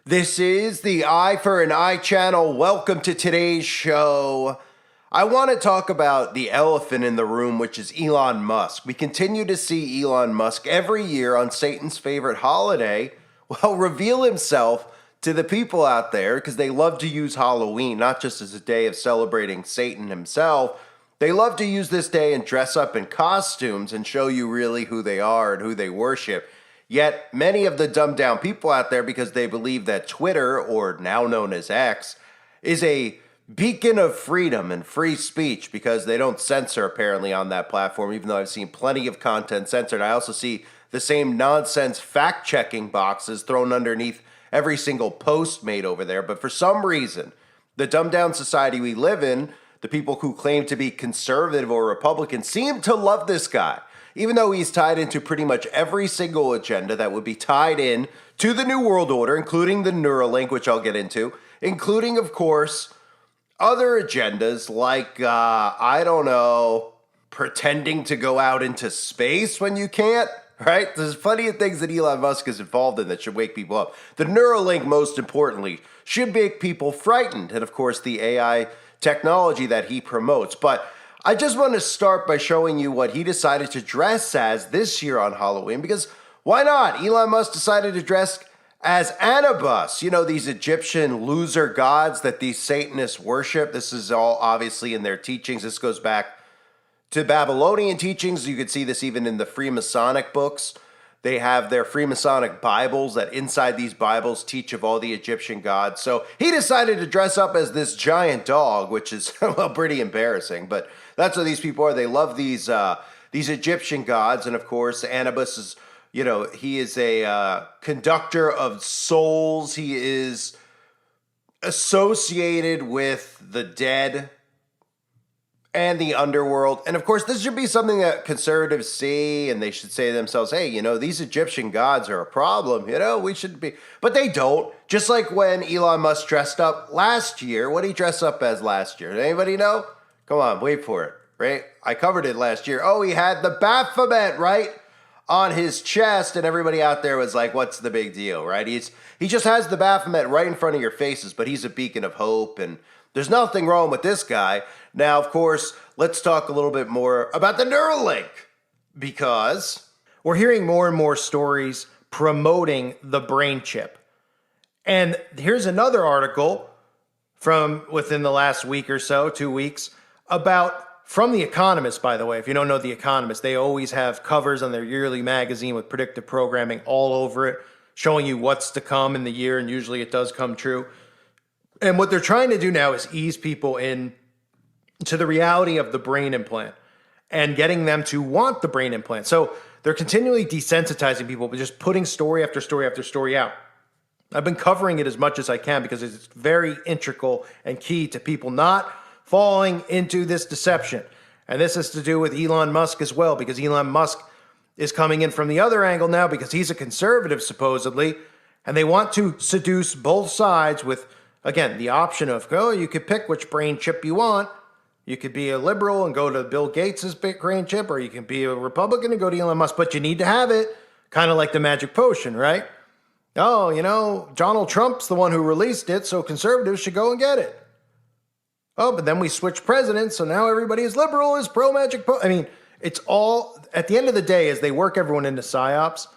This is the Eye for an Eye channel. Welcome to today's show. I want to talk about the elephant in the room, which is Elon Musk. We continue to see Elon Musk every year on Satan's favorite holiday, reveal himself to the people out there because they love to use Halloween, not just as a day of celebrating Satan himself. They love to use this day and dress up in costumes and show you really who they are and who they worship. Yet many of the dumbed down people out there, because they believe that Twitter, or now known as X, is a beacon of freedom and free speech because they don't censor apparently on that platform, even though I've seen plenty of content censored. I also see the same nonsense fact-checking boxes thrown underneath every single post made over there. But for some reason, the dumbed down society we live in, the people who claim to be conservative or Republican, seem to love this guy, even though he's tied into pretty much every single agenda that would be tied in to the New World Order, including the Neuralink, which I'll get into, including, of course, other agendas like, I don't know, pretending to go out into space when you can't, right? There's plenty of things that Elon Musk is involved in that should wake people up. The Neuralink, most importantly, should make people frightened, and of course, the AI technology that he promotes. But I just want to start by showing you what he decided to dress as this year on Halloween, because why not? Elon Musk decided to dress as Anubis, these Egyptian loser gods that these Satanists worship. This is all obviously in their teachings. This goes back to Babylonian teachings. You could see this even in the Freemasonic books. They have their Freemasonic Bibles that inside these Bibles teach of all the Egyptian gods. So he decided to dress up as this giant dog, which is pretty embarrassing, but that's what these people are. They love these Egyptian gods. And of course, Anubis is, he is a conductor of souls. He is associated with the dead and the underworld. And of course, this should be something that conservatives see, and they should say to themselves, hey, these Egyptian gods are a problem. We should be. But they don't. Just like when Elon Musk dressed up last year. What did he dress up as last year? Does anybody know? Come on, wait for it, right? I covered it last year. Oh, he had the Baphomet, right, on his chest, and everybody out there was like, what's the big deal, right? He just has the Baphomet right in front of your faces, but he's a beacon of hope, and there's nothing wrong with this guy. Now, of course, let's talk a little bit more about the Neuralink, because we're hearing more and more stories promoting the brain chip. And here's another article from within the last week or so, 2 weeks, from The Economist, by the way. If you don't know The Economist, they always have covers on their yearly magazine with predictive programming all over it, showing you what's to come in the year, and usually it does come true. And what they're trying to do now is ease people in to the reality of the brain implant and getting them to want the brain implant. So they're continually desensitizing people, but just putting story after story after story out. I've been covering it as much as I can because it's very integral and key to people not falling into this deception. And this has to do with Elon Musk as well, because Elon Musk is coming in from the other angle now because he's a conservative, supposedly, and they want to seduce both sides with, again, the option of, you could pick which brain chip you want. You could be a liberal and go to Bill Gates' brain chip, or you can be a Republican and go to Elon Musk, but you need to have it, kind of like the magic potion, right? Oh, Donald Trump's the one who released it, so conservatives should go and get it. Oh, but then we switched presidents, so now everybody is liberal, is pro-magic potion. I mean, it's all, at the end of the day, as they work everyone into psyops,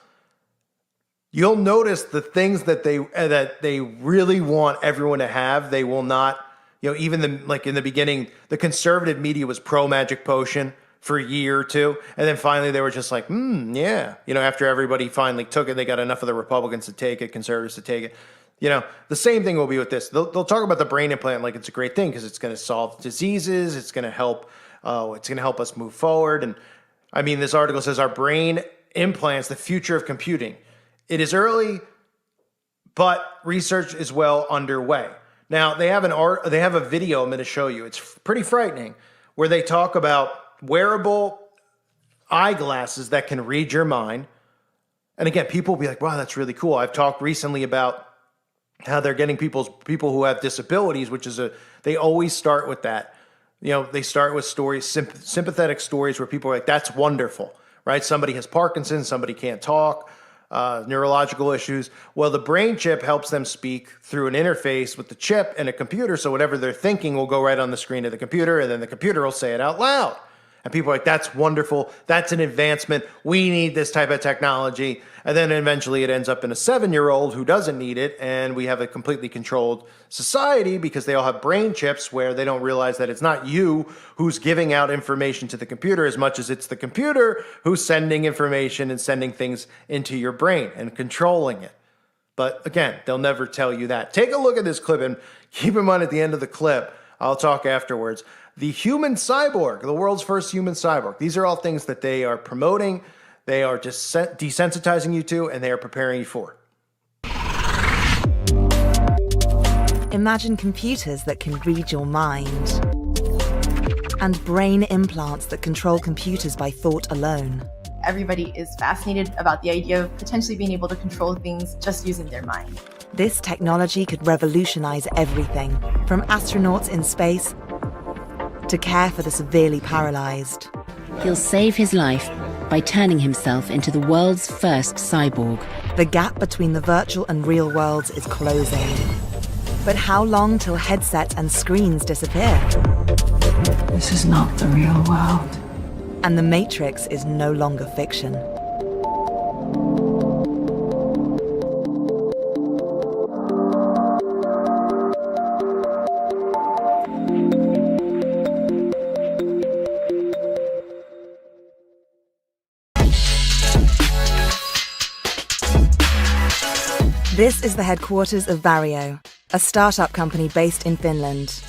you'll notice the things that they really want everyone to have, they will not, even in the beginning, the conservative media was pro-magic potion for a year or two, and then finally they were just like, yeah. After everybody finally took it, they got enough of the Republicans to take it, conservatives to take it. The same thing will be with this. They'll talk about the brain implant like it's a great thing because it's going to solve diseases. It's going to help. It's going to help us move forward. And I mean, this article says our brain implants the future of computing. It is early, but research is well underway. Now they have a video I'm going to show you. It's pretty frightening, where they talk about wearable eyeglasses that can read your mind. And again, people will be like, wow, that's really cool. I've talked recently about how they're getting people who have disabilities, which is they always start with that. They start with stories, sympathetic stories where people are like, that's wonderful, right? Somebody has Parkinson's, somebody can't talk. neurological issues. Well, the brain chip helps them speak through an interface with the chip and a computer, so whatever they're thinking will go right on the screen of the computer, and then the computer will say it out loud. And people are like, that's wonderful. That's an advancement. We need this type of technology. And then eventually it ends up in a 7-year-old who doesn't need it. And we have a completely controlled society because they all have brain chips where they don't realize that it's not you who's giving out information to the computer as much as it's the computer who's sending information and sending things into your brain and controlling it. But again, they'll never tell you that. Take a look at this clip and keep in mind at the end of the clip, I'll talk afterwards. The human cyborg, the world's first human cyborg. These are all things that they are promoting, they are just desensitizing you to, and they are preparing you for. Imagine computers that can read your mind, and brain implants that control computers by thought alone. Everybody is fascinated about the idea of potentially being able to control things just using their mind. This technology could revolutionize everything, from astronauts in space to care for the severely paralyzed. He'll save his life by turning himself into the world's first cyborg. The gap between the virtual and real worlds is closing. But how long till headsets and screens disappear? This is not the real world. And the Matrix is no longer fiction. This is the headquarters of Varjo, a startup company based in Finland.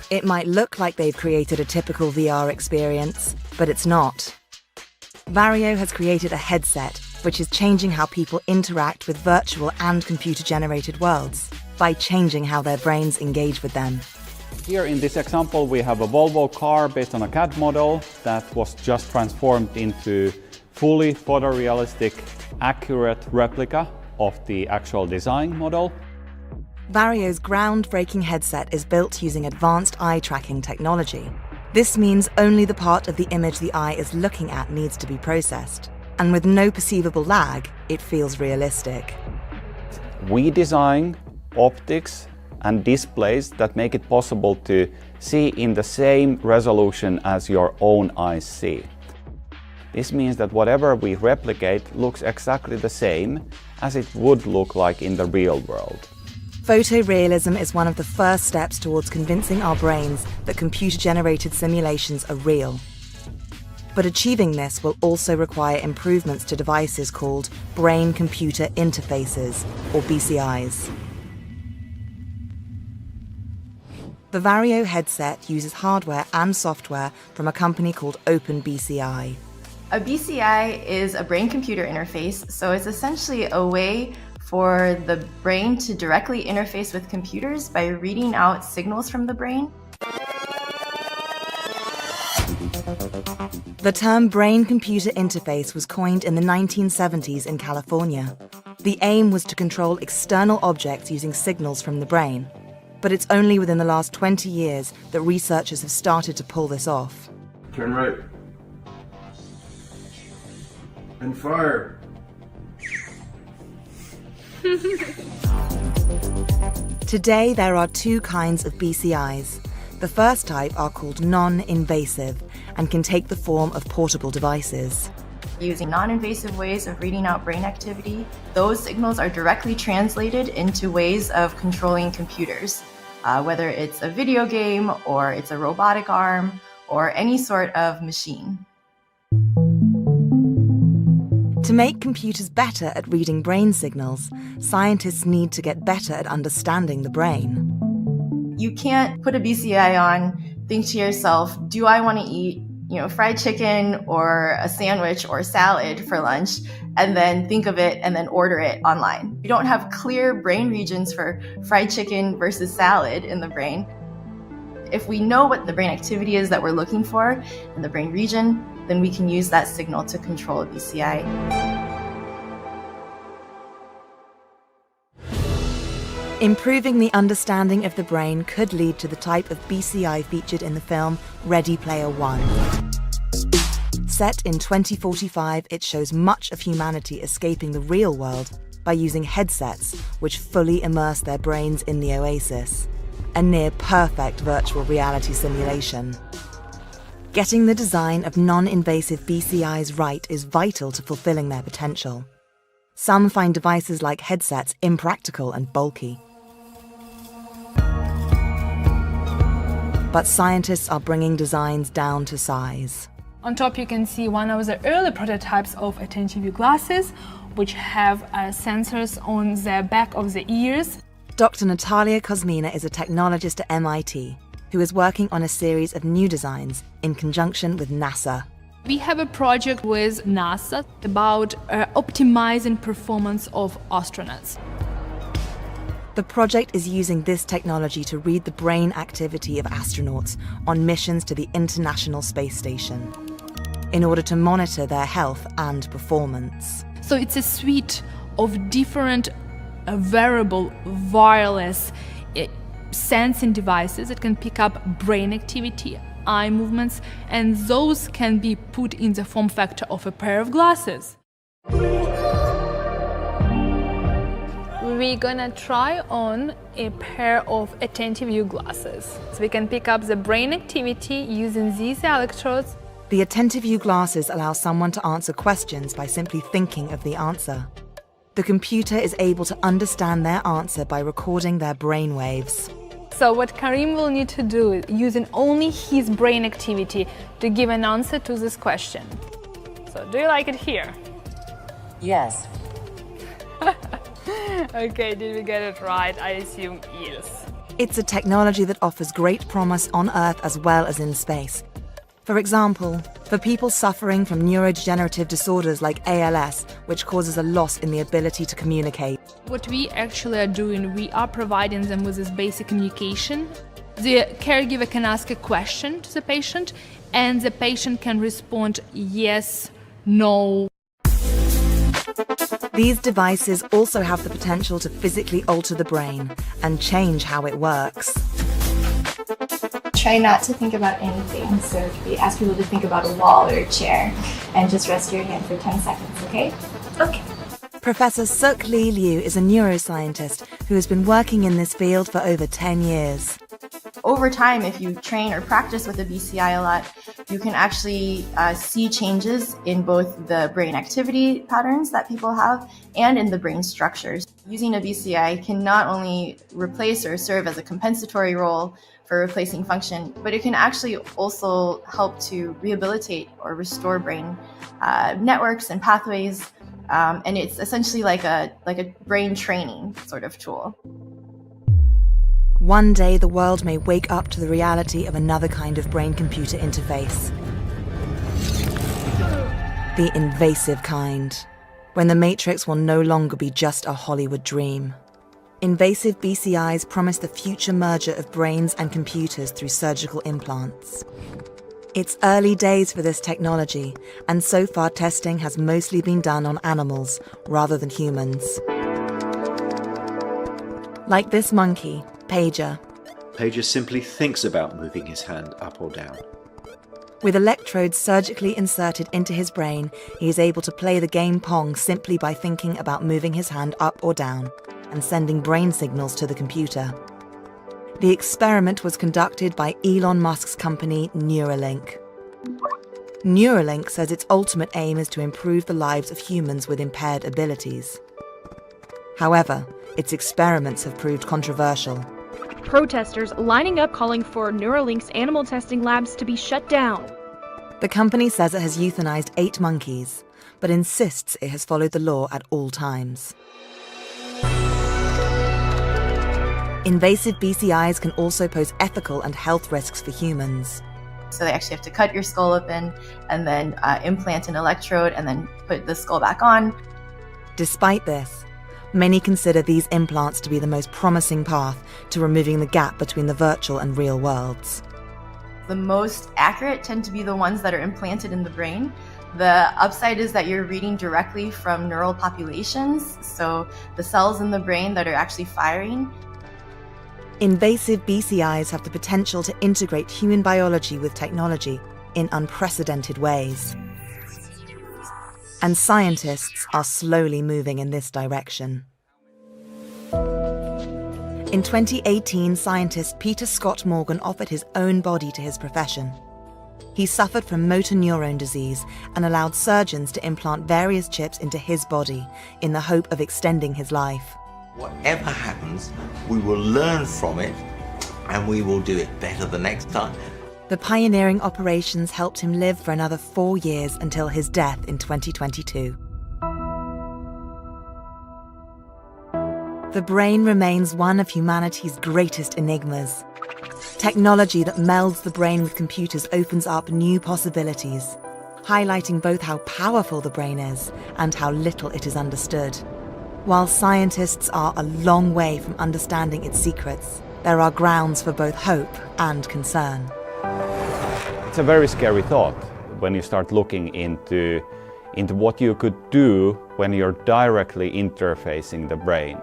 It might look like they've created a typical VR experience, but it's not. Varjo has created a headset which is changing how people interact with virtual and computer-generated worlds by changing how their brains engage with them. Here in this example we have a Volvo car based on a CAD model that was just transformed into fully photorealistic, accurate replica of the actual design model. Varjo's groundbreaking headset is built using advanced eye tracking technology. This means only the part of the image the eye is looking at needs to be processed. And with no perceivable lag, it feels realistic. We design optics and displays that make it possible to see in the same resolution as your own eyes see. This means that whatever we replicate looks exactly the same as it would look like in the real world. Photorealism is one of the first steps towards convincing our brains that computer-generated simulations are real. But achieving this will also require improvements to devices called brain-computer interfaces, or BCIs. The Varjo headset uses hardware and software from a company called OpenBCI. A BCI is a brain-computer interface, so it's essentially a way for the brain to directly interface with computers by reading out signals from the brain. The term brain-computer interface was coined in the 1970s in California. The aim was to control external objects using signals from the brain. But it's only within the last 20 years that researchers have started to pull this off. Turn right. And fire. Today, there are two kinds of BCIs. The first type are called non-invasive and can take the form of portable devices. Using non-invasive ways of reading out brain activity, those signals are directly translated into ways of controlling computers, whether it's a video game or it's a robotic arm or any sort of machine. To make computers better at reading brain signals, scientists need to get better at understanding the brain. You can't put a BCI on, think to yourself, do I want to eat, fried chicken or a sandwich or salad for lunch, and then think of it and then order it online. You don't have clear brain regions for fried chicken versus salad in the brain. If we know what the brain activity is that we're looking for in the brain region, then we can use that signal to control a BCI. Improving the understanding of the brain could lead to the type of BCI featured in the film Ready Player One. Set in 2045, it shows much of humanity escaping the real world by using headsets which fully immerse their brains in the oasis, a near-perfect virtual reality simulation. Getting the design of non-invasive BCIs right is vital to fulfilling their potential. Some find devices like headsets impractical and bulky. But scientists are bringing designs down to size. On top you can see one of the early prototypes of attentive view glasses, which have sensors on the back of the ears. Dr. Natalia Kuzmina is a technologist at MIT who is working on a series of new designs in conjunction with NASA. We have a project with NASA about optimizing performance of astronauts. The project is using this technology to read the brain activity of astronauts on missions to the International Space Station in order to monitor their health and performance. So it's a suite of different wearable wireless sensing devices that can pick up brain activity, eye movements, and those can be put in the form factor of a pair of glasses. We're gonna try on a pair of attentive view glasses. So we can pick up the brain activity using these electrodes. The attentive view glasses allow someone to answer questions by simply thinking of the answer. The computer is able to understand their answer by recording their brain waves. So what Karim will need to do is using only his brain activity to give an answer to this question. So do you like it here? Yes. Okay, did we get it right? I assume yes. It's a technology that offers great promise on Earth as well as in space. For example, for people suffering from neurodegenerative disorders like ALS, which causes a loss in the ability to communicate. What we actually are doing, we are providing them with this basic communication. The caregiver can ask a question to the patient, and the patient can respond yes, no. These devices also have the potential to physically alter the brain and change how it works. Try not to think about anything. So if we ask people to think about a wall or a chair, and just rest your hand for 10 seconds, okay? Okay. Professor Suk Lee Liu is a neuroscientist who has been working in this field for over 10 years. Over time, if you train or practice with a BCI a lot, you can actually see changes in both the brain activity patterns that people have and in the brain structures. Using a BCI can not only replace or serve as a compensatory role for replacing function, but it can actually also help to rehabilitate or restore brain networks and pathways. And it's essentially like a brain training sort of tool. One day, the world may wake up to the reality of another kind of brain-computer interface. The invasive kind, when the Matrix will no longer be just a Hollywood dream. Invasive BCIs promise the future merger of brains and computers through surgical implants. It's early days for this technology, and so far testing has mostly been done on animals rather than humans. Like this monkey, Pager. Pager simply thinks about moving his hand up or down. With electrodes surgically inserted into his brain, he is able to play the game Pong simply by thinking about moving his hand up or down and sending brain signals to the computer. The experiment was conducted by Elon Musk's company Neuralink. Neuralink says its ultimate aim is to improve the lives of humans with impaired abilities. However, its experiments have proved controversial. Protesters lining up calling for Neuralink's animal testing labs to be shut down. The company says it has euthanized 8 monkeys, but insists it has followed the law at all times. Invasive BCIs can also pose ethical and health risks for humans. So they actually have to cut your skull open and then implant an electrode and then put the skull back on. Despite this, many consider these implants to be the most promising path to removing the gap between the virtual and real worlds. The most accurate tend to be the ones that are implanted in the brain. The upside is that you're reading directly from neural populations, so the cells in the brain that are actually firing. Invasive BCIs have the potential to integrate human biology with technology in unprecedented ways. And scientists are slowly moving in this direction. In 2018, scientist Peter Scott Morgan offered his own body to his profession. He suffered from motor neurone disease and allowed surgeons to implant various chips into his body in the hope of extending his life. Whatever happens, we will learn from it and we will do it better the next time. The pioneering operations helped him live for another 4 years until his death in 2022. The brain remains one of humanity's greatest enigmas. Technology that melds the brain with computers opens up new possibilities, highlighting both how powerful the brain is and how little it is understood. While scientists are a long way from understanding its secrets, there are grounds for both hope and concern. It's a very scary thought when you start looking into what you could do when you're directly interfacing the brain.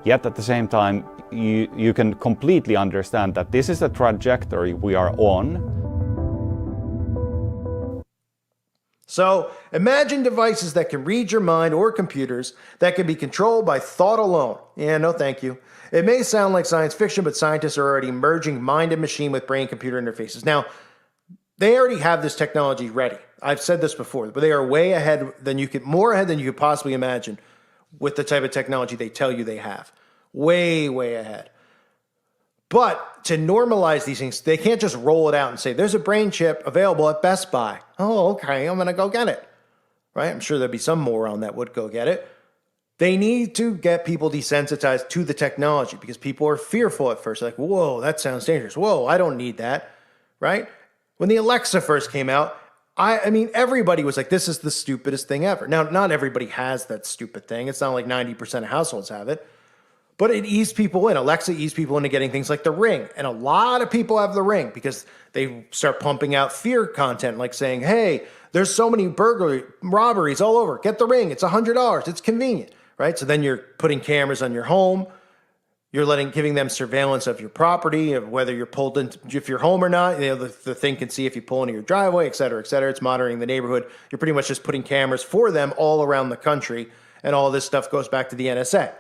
Yet at the same time, you can completely understand that this is the trajectory we are on. So imagine devices that can read your mind or computers that can be controlled by thought alone. Yeah, no thank you. It may sound like science fiction, but scientists are already merging mind and machine with brain-computer interfaces. Now, they already have this technology ready. I've said this before, but they are way ahead more ahead than you could possibly imagine with the type of technology they tell you they have. Way, way ahead. But to normalize these things, they can't just roll it out and say, there's a brain chip available at Best Buy. Oh, okay, I'm going to go get it. Right? I'm sure there'd be some moron that would go get it. They need to get people desensitized to the technology because people are fearful at first. Like, whoa, that sounds dangerous. Whoa, I don't need that. Right? When the Alexa first came out, I mean, everybody was like, this is the stupidest thing ever. Now, not everybody has that stupid thing. It's not like 90% of households have it. But it eased people in. Alexa eased people into getting things like the Ring. And a lot of people have the Ring because they start pumping out fear content, like saying, hey, there's so many robberies all over. Get the Ring. It's $100. It's convenient, right? So then you're putting cameras on your home. You're giving them surveillance of your property, of whether you're pulled into, if you're home or not. You know, the thing can see if you pull into your driveway, et cetera, et cetera. It's monitoring the neighborhood. You're pretty much just putting cameras for them all around the country. And all this stuff goes back to the NSA.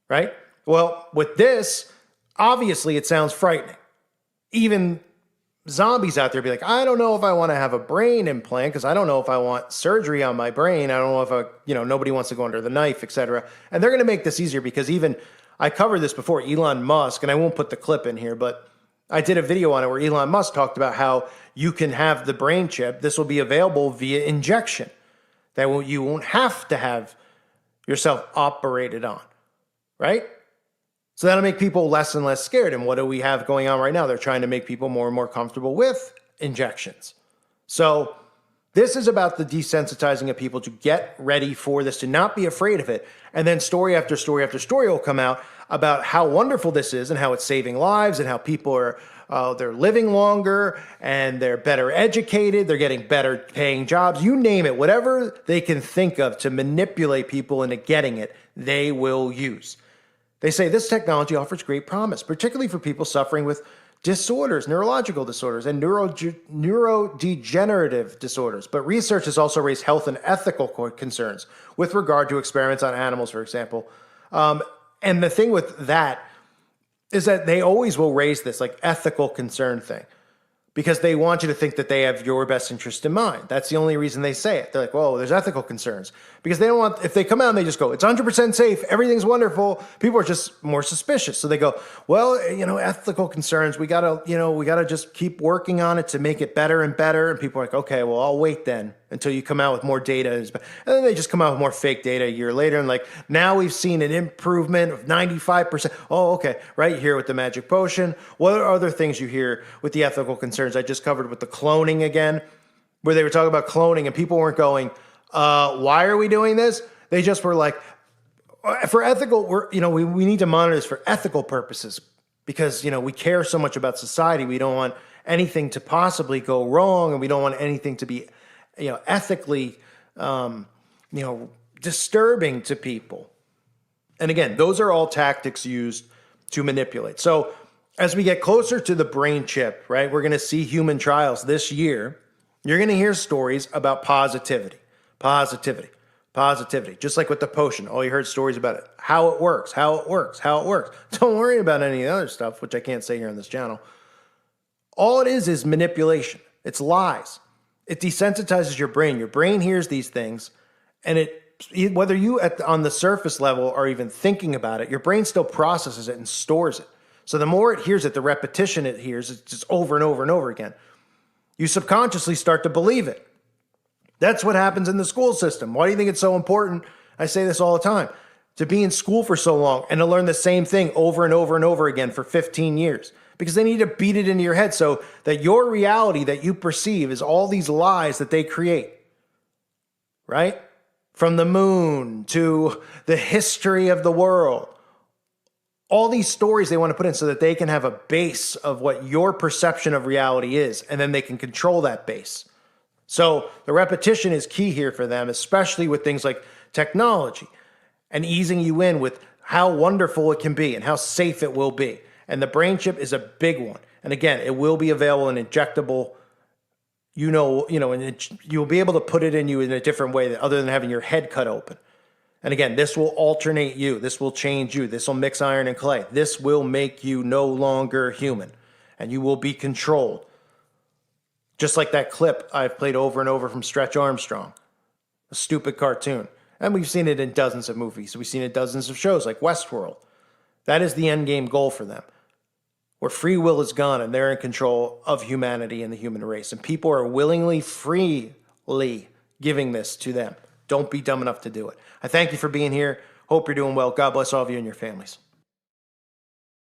Right? Well, with this, obviously it sounds frightening. Even zombies out there be like, I don't know if I want to have a brain implant because I don't know if I want surgery on my brain. I don't know if nobody wants to go under the knife, etc. And they're going to make this easier because I covered this before, Elon Musk, and I won't put the clip in here, but I did a video on it where Elon Musk talked about how you can have the brain chip. This will be available via injection. You won't have to have yourself operated on. Right? So that'll make people less and less scared. And what do we have going on right now? They're trying to make people more and more comfortable with injections. So this is about the desensitizing of people to get ready for this, to not be afraid of it. And then story after story after story will come out about how wonderful this is and how it's saving lives and how people are they're living longer and they're better educated. They're getting better paying jobs. You name it, whatever they can think of to manipulate people into getting it, they will use. They say this technology offers great promise, particularly for people suffering with disorders, neurological disorders, and neurodegenerative disorders. But research has also raised health and ethical concerns with regard to experiments on animals, for example. And the thing with that is that they always will raise this like ethical concern thing because they want you to think that they have your best interest in mind. That's the only reason they say it. They're like, whoa, there's ethical concerns. Because they don't want, if they come out and they just go, it's 100% safe, everything's wonderful, people are just more suspicious. So they go, well, ethical concerns, we gotta just keep working on it to make it better and better. And people are like, okay, well, I'll wait then until you come out with more data. And then they just come out with more fake data a year later. And like, now we've seen an improvement of 95%. Oh, okay, right here with the magic potion. What are other things you hear with the ethical concerns? I just covered with the cloning again, where they were talking about cloning and people weren't going, why are we doing this? They just were like, for ethical, we need to monitor this for ethical purposes because, we care so much about society. We don't want anything to possibly go wrong and we don't want anything to be, ethically, disturbing to people. And again, those are all tactics used to manipulate. So as we get closer to the brain chip, right, we're going to see human trials this year. You're going to hear stories about positivity. Positivity. Positivity. Just like with the potion. All you heard stories about it. How it works. How it works. How it works. Don't worry about any of the other stuff, which I can't say here on this channel. All it is manipulation. It's lies. It desensitizes your brain. Your brain hears these things, and whether you on the surface level are even thinking about it, your brain still processes it and stores it. So the more it hears it, the repetition it hears, it's just over and over and over again. You subconsciously start to believe it. That's what happens in the school system. Why do you think it's so important? I say this all the time, to be in school for so long and to learn the same thing over and over and over again for 15 years. Because they need to beat it into your head so that your reality that you perceive is all these lies that they create. Right? From the moon to the history of the world. All these stories they want to put in so that they can have a base of what your perception of reality is, and then they can control that base. So the repetition is key here for them, especially with things like technology and easing you in with how wonderful it can be and how safe it will be. And the brain chip is a big one. And again, it will be available in injectable, and you'll be able to put it in you in a different way other than having your head cut open. And again, this will alternate you. This will change you. This will mix iron and clay. This will make you no longer human, and you will be controlled. Just like that clip I've played over and over from Stretch Armstrong, a stupid cartoon. And we've seen it in dozens of movies. We've seen it in dozens of shows like Westworld. That is the end game goal for them, where free will is gone and they're in control of humanity and the human race. And people are willingly, freely giving this to them. Don't be dumb enough to do it. I thank you for being here. Hope you're doing well. God bless all of you and your families.